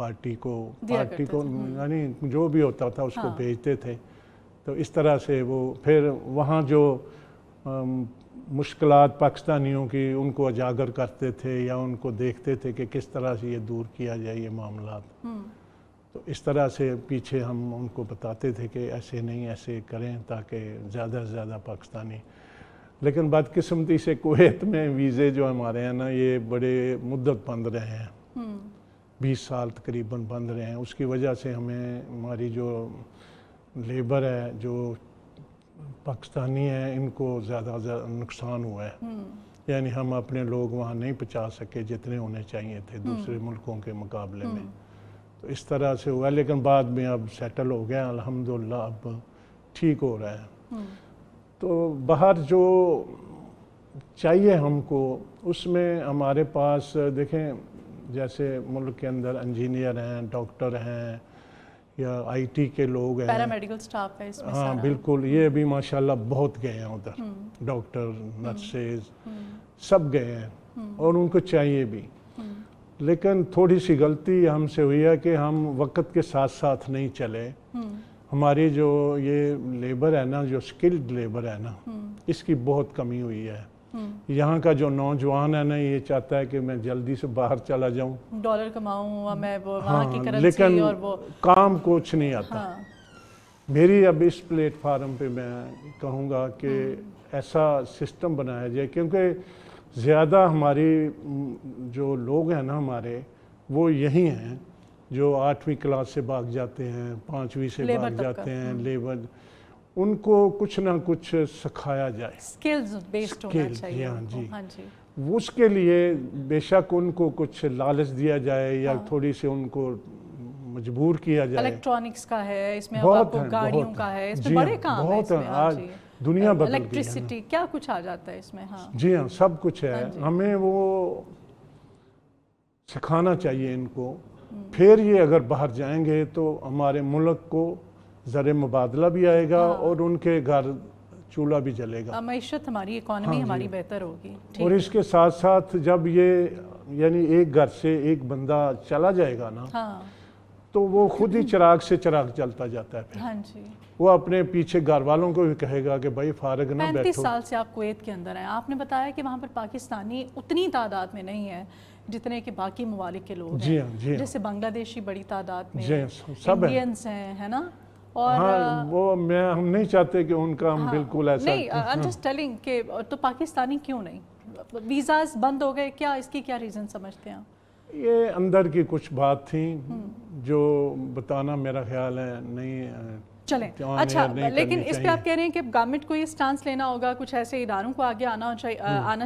Party کو یعنی جو بھی ہوتا تھا اس کو بھیجتے تھے. تو اس طرح سے وہ پھر وہاں جو مشکلات پاکستانیوں کی ان کو اجاگر کرتے تھے یا ان کو دیکھتے تھے کہ کس طرح سے یہ دور کیا جائے یہ معاملات. تو اس طرح سے پیچھے ہم ان کو بتاتے تھے کہ ایسے نہیں ایسے کریں تاکہ زیادہ سے زیادہ پاکستانی. لیکن بدقسمتی سے کویت میں ویزے جو ہمارے ہیں نا یہ بڑے مدت بند رہے ہیں, 20 سال تقریباً بند رہے ہیں. اس کی وجہ سے ہمیں ہماری جو لیبر ہے جو پاکستانی ہیں ان کو زیادہ نقصان ہوا ہے. یعنی ہم اپنے لوگ وہاں نہیں پہنچا سکے جتنے ہونے چاہیے تھے دوسرے ملکوں کے مقابلے میں. تو اس طرح سے ہوا, لیکن بعد میں اب سیٹل ہو گیا الحمدللہ, اب ٹھیک ہو رہا ہے. تو باہر جو چاہیے ہم کو اس میں ہمارے پاس دیکھیں جیسے ملک کے اندر انجینئر ہیں, ڈاکٹر ہیں یا آئی ٹی کے لوگ ہیں, پیرامیڈیکل سٹاف ہے اس میں. ہاں بالکل, یہ بھی ماشاءاللہ بہت گئے ہیں ادھر, ڈاکٹر نرسز سب گئے ہیں اور ان کو چاہیے بھی. لیکن تھوڑی سی غلطی ہم سے ہوئی ہے کہ ہم وقت کے ساتھ ساتھ نہیں چلے. ہماری جو یہ لیبر ہے نا, جو سکلڈ لیبر ہے نا, اس کی بہت کمی ہوئی ہے. یہاں کا جو نوجوان ہے نا یہ چاہتا ہے کہ میں جلدی سے باہر چلا جاؤں, ڈالر کماؤں, میں وہاں کی کرنسی لیکن اور وہ کام کچھ نہیں آتا. میری اب اس پلیٹ فارم پہ میں کہوں گا کہ ایسا سسٹم بنایا جائے, کیونکہ زیادہ ہماری جو لوگ ہیں نا ہمارے وہ یہی ہیں جو 8ویں کلاس سے بھاگ جاتے ہیں, 5ویں سے بھاگ جاتے ہیں لیبر. ان کو کچھ نہ کچھ سکھایا جائے, سکلز بیسڈ ہونا چاہیے. ہاں جی, اس کے لیے بے شک ان کو کچھ لالچ دیا جائے یا تھوڑی سی ان کو مجبور کیا جائے. الیکٹرانکس کا ہے اس میں, آپ کو گاڑیوں کا ہے اس میں, بڑے کام ہیں اس میں. آج دنیا بدل گئی ہے, الیکٹریسٹی کیا کچھ آ جاتا ہے اس میں. ہاں جی ہاں, سب کچھ ہے. ہمیں وہ سکھانا چاہیے ان کو. پھر یہ اگر باہر جائیں گے تو ہمارے ملک کو زر مبادلہ بھی آئے گا اور ان کے گھر چولہا بھی جلے گا, معیشت ہماری اکانومی ہماری بہتر ہوگی. اور اس کے ساتھ ساتھ جب یہ یعنی ایک گھر سے ایک بندہ چلا جائے گا نا تو وہ خود ہی چراغ سے چراغ چلتا جاتا ہے. ہاں جی, وہ اپنے پیچھے گھر والوں کو بھی کہے گا کہ بھائی فارغ نہ بیٹھو. 35 سال سے آپ کویت کے اندر ہیں. آپ نے بتایا کہ وہاں پر پاکستانی اتنی تعداد میں نہیں ہے جتنے کہ باقی ممالک کے لوگ ہیں. جیسے بنگلہ دیشی بڑی تعداد میں, انڈینز ہیں, ہے نا. اور وہ ہم نہیں چاہتے کہ ان کا ہم بالکل ایسا نہیں, I'm just telling کہ تو پاکستانی کیوں نہیں, ویزاز بند ہو گئے, کیا اس کی کیا ریزن سمجھتے ہیں؟ یہ اندر کی کچھ بات تھی جو بتانا میرا خیال ہے نہیں چلیں. اچھا, لیکن اس پہ آپ کہہ رہے ہیں کہ گورنمنٹ کو یہ سٹانس لینا ہوگا, کچھ ایسے اداروں کو آگے آنا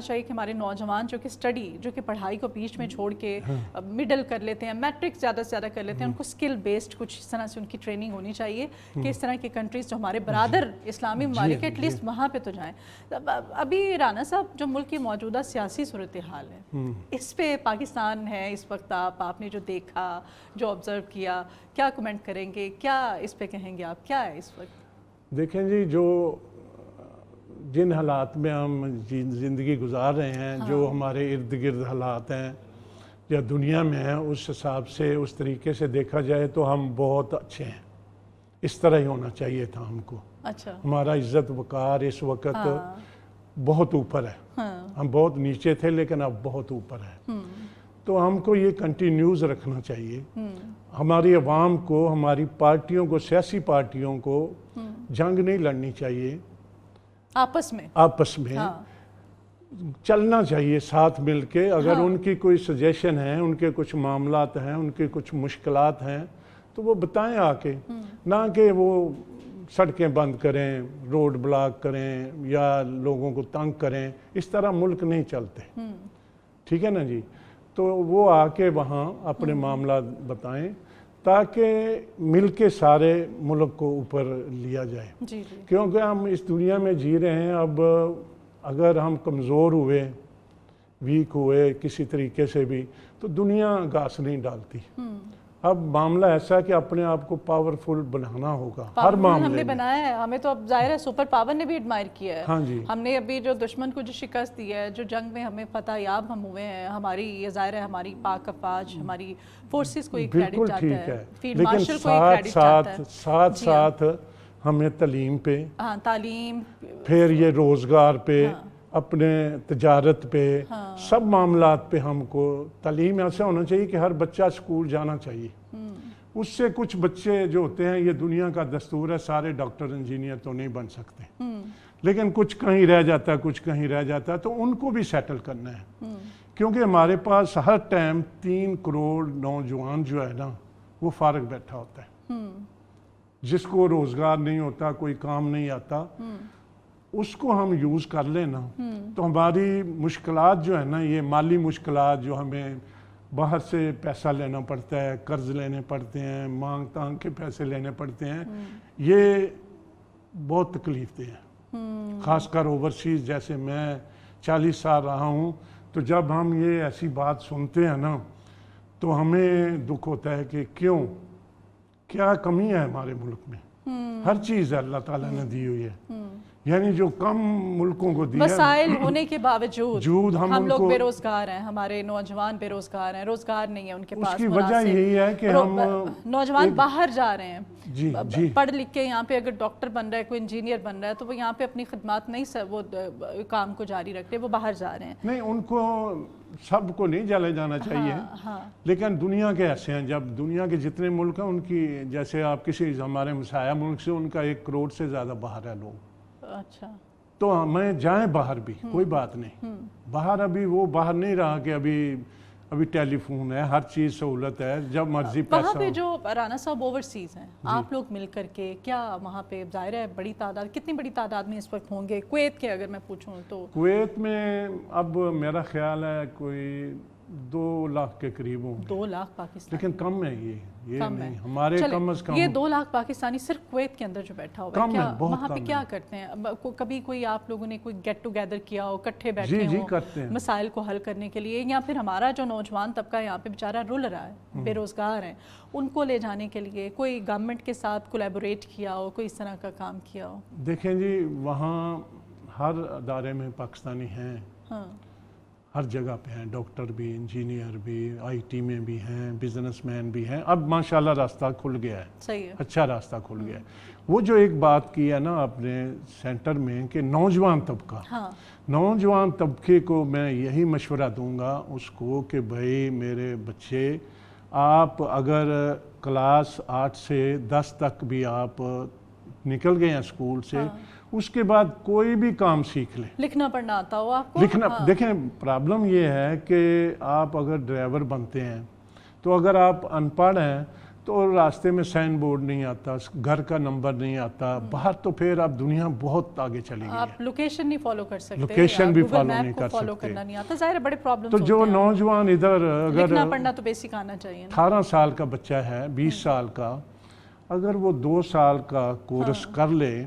چاہیے کہ ہمارے نوجوان جو کہ اسٹڈی, جو کہ پڑھائی کو بیچ میں چھوڑ کے مڈل کر لیتے ہیں, میٹرک زیادہ سے زیادہ کر لیتے ہیں, ان کو اسکل بیسڈ کچھ اس طرح سے ان کی ٹریننگ ہونی چاہیے کہ اس طرح کی کنٹریز جو ہمارے برادر اسلامی ممالک ایٹ لیسٹ وہاں پہ تو جائیں. ابھی رانا صاحب, جو ملک کی موجودہ سیاسی صورتحال ہے اس پہ پاکستان ہے اس وقت, آپ نے جو دیکھا, جو آبزرو کیا, کیا کمنٹ کریں گے, کیا اس پہ کہیں گے آپ, کیا ہے اس وقت؟ دیکھیں جی, جو جن حالات میں ہم زندگی گزار رہے ہیں, جو ہمارے ارد گرد حالات ہیں یا دنیا میں ہیں, اس حساب سے اس طریقے سے دیکھا جائے تو ہم بہت اچھے ہیں. اس طرح ہی ہونا چاہیے تھا ہم کو. اچھا, ہمارا عزت وقار اس وقت بہت اوپر ہے. ہم بہت نیچے تھے لیکن اب بہت اوپر ہے. تو ہم کو یہ کنٹینیوز رکھنا چاہیے. ہماری عوام کو, ہماری پارٹیوں کو, سیاسی پارٹیوں کو جنگ نہیں لڑنی چاہیے, آپس میں چلنا چاہیے ساتھ مل کے. اگر ان کی کوئی سجیشن ہے, ان کے کچھ معاملات ہیں, ان کے کچھ مشکلات ہیں تو وہ بتائیں آ کے, نہ کہ وہ سڑکیں بند کریں, روڈ بلاک کریں یا لوگوں کو تنگ کریں. اس طرح ملک نہیں چلتے. ٹھیک ہے نا جی. تو وہ آ کے وہاں اپنے معاملات بتائیں تاکہ مل کے سارے ملک کو اوپر لیا جائے. کیونکہ ہم اس دنیا میں جی رہے ہیں. اب اگر ہم کمزور ہوئے, ویک ہوئے کسی طریقے سے بھی, تو دنیا گھاس نہیں ڈالتی. اب معاملہ ایسا ہے کہ اپنے آپ کو پاورفل بنانا ہوگا ہر پاورفل معاملے ہم نے میں. بنایا ہے, ہمیں تو اب ظاہر ہے سپر پاور نے بھی ایڈمائر کیا ہے. ہاں جی, ہم نے ابھی جو دشمن کو جو شکست دی ہے, جو جنگ میں ہمیں فتح یاب ہم ہوئے ہیں, ہماری یہ ظاہر ہے ہماری پاک افواج, ہماری فورسز کو ایک کریڈٹ بالکل جاتا ٹھیک ہے, ہے, فیلڈ لیکن مارشل کو ایک کریڈٹ جاتا ہے. ساتھ جی ہاں. ساتھ ہمیں تعلیم پہ, ہاں تعلیم, پھر یہ روزگار پہ, اپنے تجارت پہ, سب معاملات پہ ہم کو تعلیم ایسا ہونا چاہیے کہ ہر بچہ اسکول جانا چاہیے. اس سے کچھ بچے جو ہوتے ہیں, یہ دنیا کا دستور ہے, سارے ڈاکٹر انجینئر تو نہیں بن سکتے, لیکن کچھ کہیں رہ جاتا ہے, کچھ کہیں رہ جاتا ہے, تو ان کو بھی سیٹل کرنا ہے. کیونکہ ہمارے پاس ہر ٹائم 3 کروڑ نوجوان جو ہے نا, وہ فارغ بیٹھا ہوتا ہے, جس کو روزگار نہیں ہوتا, کوئی کام نہیں آتا. اس کو ہم یوز کر لیں نا, تو ہماری مشکلات جو ہے نا, یہ مالی مشکلات جو ہمیں باہر سے پیسہ لینا پڑتا ہے, قرض لینے پڑتے ہیں, مانگ تانگ کے پیسے لینے پڑتے ہیں, یہ بہت تکلیف دہ ہے. خاص کر اوورسیز, جیسے میں 40 سال رہا ہوں, تو جب ہم یہ ایسی بات سنتے ہیں نا, تو ہمیں دکھ ہوتا ہے کہ کیا کمی ہے ہمارے ملک میں. ہر چیز اللہ تعالیٰ نے دی ہوئی ہے, یعنی جو کم ملکوں کو دی ہے, وسائل ہونے کے باوجود ہم لوگ کو بے روزگار ہیں, ہمارے نوجوان بے روزگار ہیں, روزگار نہیں ہے ان کے پاس. اس کی وجہ یہی ہے کہ ہم نوجوان باہر جا رہے ہیں, جی پڑھ لکھ کے یہاں پہ اگر ڈاکٹر بن رہا ہے, کوئی انجینئر بن رہا ہے, تو وہ یہاں پہ اپنی خدمات نہیں وہ کام کو جاری رکھتے, وہ باہر جا رہے ہیں. نہیں, ان کو سب کو نہیں جلے جانا چاہیے, لیکن دنیا کے ایسے ہیں, جب دنیا کے جتنے ملک ہیں ان کی, جیسے آپ کسی ہمارے مسایہ ملک سے, ان کا 1 کروڑ سے زیادہ باہر ہے لوگ. اچھا, تو ہمیں جائیں باہر بھی, کوئی بات نہیں. باہر ابھی وہ باہر نہیں رہا کہ ابھی ٹیلی فون ہے, ہر چیز سہولت ہے, جب مرضی پیسہ. وہاں پہ جو رانا صاحب اوورسیز ہیں, آپ لوگ مل کر کے کیا وہاں پہ, ظاہر ہے بڑی تعداد, کتنی بڑی تعداد میں اس وقت ہوں گے کویت کے, اگر میں پوچھوں تو؟ کویت میں اب میرا خیال ہے کوئی 2 لاکھ کے قریب ہوں. 2 لاکھ پاکستانی, لیکن کم ہے یہ نہیں, ہمارے کم از کم. یہ 2 لاکھ پاکستانی صرف کویت کے اندر جو بیٹھا ہوا ہے, کیا وہاں پہ کیا کرتے ہیں؟ کبھی کوئی آپ لوگوں نے کوئی گیٹ ٹوگیدر کیا ہو, اکٹھے بیٹھے ہوں مسائل کو حل کرنے کے لیے, یا پھر ہمارا جو نوجوان طبقہ یہاں پہ بیچارہ رل رہا ہے, بے روزگار ہیں, ان کو لے جانے کے لیے کوئی گورنمنٹ کے ساتھ کولیبوریٹ کیا ہو, کوئی اس طرح کا کام کیا ہو؟ دیکھیں جی, وہاں ہر ادارے میں پاکستانی ہیں, ہر جگہ پہ ہیں, ڈاکٹر بھی, انجینئر بھی, آئی ٹی میں بھی ہیں, بزنس مین بھی ہیں. اب ماشاءاللہ راستہ کھل گیا ہے, صحیح ہے, اچھا راستہ کھل گیا ہے. وہ جو ایک بات کی ہے نا آپ نے سینٹر میں, کہ نوجوان طبقہ, نوجوان طبقے کو میں یہی مشورہ دوں گا اس کو کہ بھائی میرے بچے, آپ اگر کلاس 8 سے 10 تک بھی آپ نکل گئے ہیں اسکول سے, اس کے بعد کوئی بھی کام سیکھ لیں. لکھنا پڑھنا آتا ہو آپ کو؟ دیکھیں پرابلم یہ ہے کہ آپ اگر ڈرائیور بنتے ہیں, تو اگر آپ ان پڑھ ہیں تو راستے میں سائن بورڈ نہیں آتا, گھر کا نمبر نہیں آتا, باہر تو پھر آپ دنیا بہت آگے چلی گئی ہے. آپ لوکیشن نہیں فالو کر سکتے, لوکیشن بھی فالو نہیں کر فالو سکتے, کرنا نہیں آتا, ظاہر ہے بڑے پرابلمز تو ہوتے ہیں. جو نوجوان ادھر اگر لکھنا پڑھنا تو بیسک آنا چاہیے, 18 سال کا بچہ ہے, 20 سال کا, اگر وہ 2 سال کا کورس کر لے,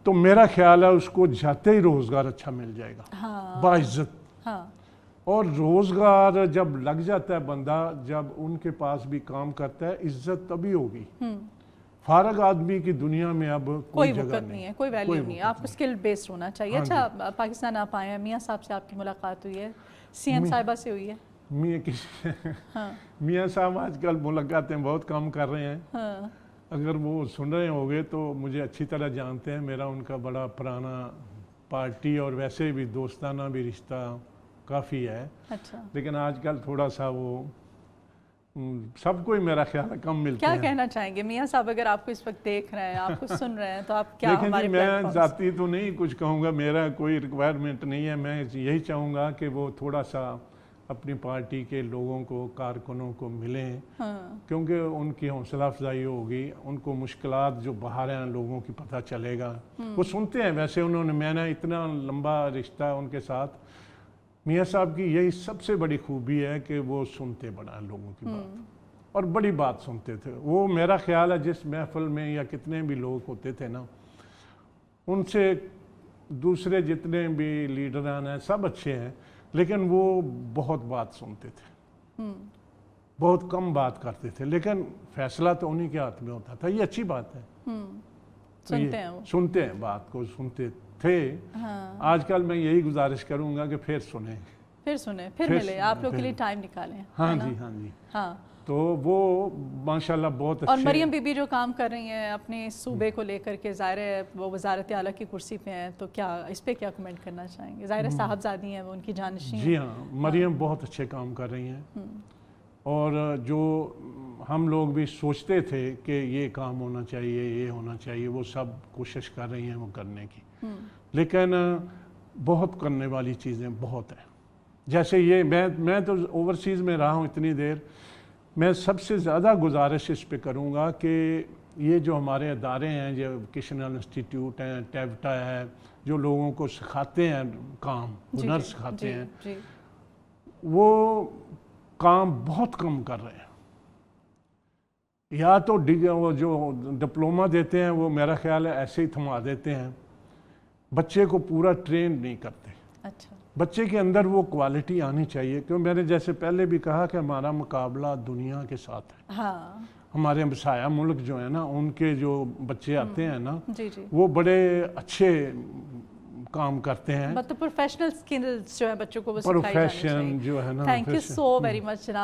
تو میرا خیال ہے اس کو جاتے ہی روزگار اچھا مل جائے گا باعزت. اور روزگار جب لگ جاتا ہے بندہ, جب ان کے پاس بھی کام کرتا ہے, عزت تبھی ہوگی. فارغ آدمی کی دنیا میں اب کوئی جگہ نہیں ہے, کوئی ویلیو نہیں ہے, آپ کو اسکل بیسڈ ہونا چاہیے. اچھا, پاکستان آپ آئے ہیں, میاں صاحب سے آپ کی ملاقات ہوئی ہے, سی ایم صاحبہ سے ہوئی ہے؟ میاں صاحب آج کل ملاقاتیں بہت کام کر رہے ہیں, اگر وہ سن رہے ہوں گے تو مجھے اچھی طرح جانتے ہیں, میرا ان کا بڑا پرانا پارٹی اور ویسے بھی دوستانہ بھی رشتہ کافی ہے. لیکن آج کل تھوڑا سا وہ سب کو ہی میرا خیال ہے کم ملتے ہیں. کیا کہنا چاہیں گے میاں صاحب, اگر آپ کو اس وقت دیکھ رہے ہیں, آپ کو سن رہے ہیں, تو آپ کیا ہمارے دیکھیں جی, میں ذاتی تو نہیں کچھ کہوں گا, میرا کوئی ریکوائرمنٹ نہیں ہے, میں یہی چاہوں گا کہ وہ تھوڑا سا اپنی پارٹی کے لوگوں کو, کارکنوں کو ملیں, کیونکہ ان کی حوصلہ افزائی ہوگی, ان کو مشکلات جو باہر ہیں لوگوں کی پتہ چلے گا. وہ سنتے ہیں, ویسے انہوں نے, میں نے اتنا لمبا رشتہ ان کے ساتھ. میاں صاحب کی یہی سب سے بڑی خوبی ہے کہ وہ سنتے بڑا لوگوں کی بات, اور بڑی بات سنتے تھے. وہ میرا خیال ہے جس محفل میں یا کتنے بھی لوگ ہوتے تھے نا, ان سے دوسرے جتنے بھی لیڈران ہیں سب اچھے ہیں, لیکن وہ بہت بات سنتے تھے. بہت کم بات کرتے تھے، لیکن فیصلہ تو انہیں کے ہاتھ میں ہوتا تھا. یہ اچھی بات ہے. تو یہ سنتے ہیں وہ. سنتے ہیں، بات کو سنتے تھے. آج کل میں یہی گزارش کروں گا کہ پھر سنیں، پھر ملے، آپ لوگ کے لیے ٹائم نکالیں. ہاں جی ہاں جی. ہاں. تو وہ ماشاءاللہ بہت اور اچھے. مریم بی بی جو کام کر رہی ہیں اپنے صوبے کو لے کر کے، ظاہر ہے وہ وزارت اعلیٰ کی کرسی پہ ہیں، تو کیا اس پہ کیا کمنٹ کرنا چاہیں گے؟ ظاہر ہے صاحبزادی ہیں وہ، ان کی جانشین ہیں. جی ہاں، مریم بہت اچھے کام کر رہی ہیں. اور جو ہم لوگ بھی سوچتے تھے کہ یہ کام ہونا چاہیے، یہ ہونا چاہیے، وہ سب کوشش کر رہی ہیں وہ کرنے کی. لیکن بہت کرنے والی چیزیں بہت ہیں. جیسے یہ میں تو اوورسیز میں رہا ہوں اتنی دیر، میں سب سے زیادہ گزارش اس پہ کروں گا کہ یہ جو ہمارے ادارے ہیں، جو ووکیشنل انسٹیٹیوٹ ہیں، ٹیوٹا ہے، جو لوگوں کو سکھاتے ہیں کام، ہنر سکھاتے ہیں، وہ کام بہت کم کر رہے ہیں. یا تو وہ جو ڈپلومہ دیتے ہیں وہ میرا خیال ہے ایسے ہی تھما دیتے ہیں، بچے کو پورا ٹرین نہیں کرتے. اچھا. بچے کے اندر وہ کوالٹی آنی چاہیے، کیوں میں نے جیسے پہلے بھی کہا کہ ہمارا مقابلہ دنیا کے ساتھ ہے. ہاں. ہمارے ہمسایہ ملک جو ہیں نا، ان کے جو بچے آتے ہیں نا، جی جی، وہ بڑے اچھے کام کرتے ہیں. مطلب پروفیشنل سکلز جو ہیں بچوں کو وہ سکھائی جانی چاہیے. پروفیشن جو ہے نا، thank you so very much جناب.